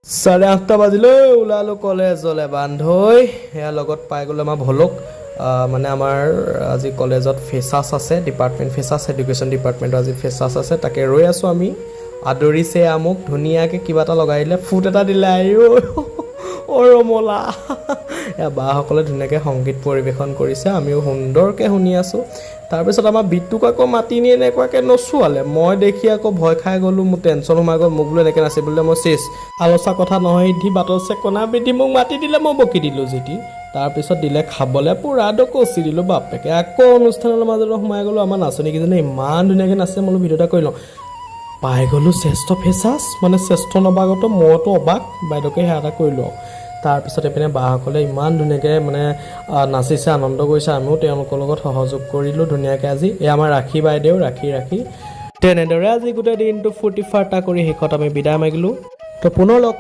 8:30 বাজিলৈ ওলালো কলেজলৈ বান্ধৈ সেয়া লগত পাই গ'লো আমাৰ ভলক মানে আমাৰ আজি কলেজত ফেচাছ আছে ডিপাৰ্টমেণ্ট ফেচাছ এডুকেশ্যন ডিপাৰ্টমেণ্টৰ আজি ফেচাছ আছে তাকে ৰৈ আছোঁ আমি আদৰিছে আমুক ধুনীয়াকৈ কিবা এটা লগাই দিলে ফুট এটা দিলে আইও ৰমলা এয়া বাসকলে ধুনীয়াকৈ সংগীত পৰিৱেশন কৰিছে আমিও সুন্দৰকৈ শুনি আছোঁ তাৰপিছত আমাৰ বিটুক আকৌ মাতি নি এনেকুৱাকৈ নচোৱালে মই দেখি আকৌ ভয় খাই গ'লোঁ মোৰ টেনশ্যন সোমাই গ'ল মোক বোলো এনেকৈ নাচিবলৈ মই চেচ আলোচনা কথা নহয় দি বাটৰ চেকনা বিধি মোক মাতি দিলে মই বকি দিলোঁ যেটি তাৰপিছত দিলে খাবলৈ পূৰা কচি দিলোঁ বাপেকে আকৌ অনুষ্ঠানৰ মাজত সোমাই গ'লোঁ আমাৰ নাচনীকেইজনী ইমান ধুনীয়াকৈ নাচে মই ভিডিঅ' এটা কৰি লওঁ পাই গ'লোঁ শ্ৰেষ্ঠ ফেচাছ মানে শ্ৰেষ্ঠ নৱাগত মইতো অবাক বাইদেউকে সেয়া এটা কৰি লওঁ তাৰপিছত এইপিনে বাসকলে ইমান ধুনীয়াকৈ মানে নাচিছে আনন্দ কৰিছে আমিও তেওঁলোকৰ লগত সহযোগ কৰিলোঁ ধুনীয়াকৈ আজি এই আমাৰ ৰাখী বাইদেউ ৰাখি তেনেদৰে আজি গোটেই দিনটো ফূৰ্তি ফাৰ্তা কৰি শেষত আমি বিদায় মাগিলোঁ তো পুনৰ লগ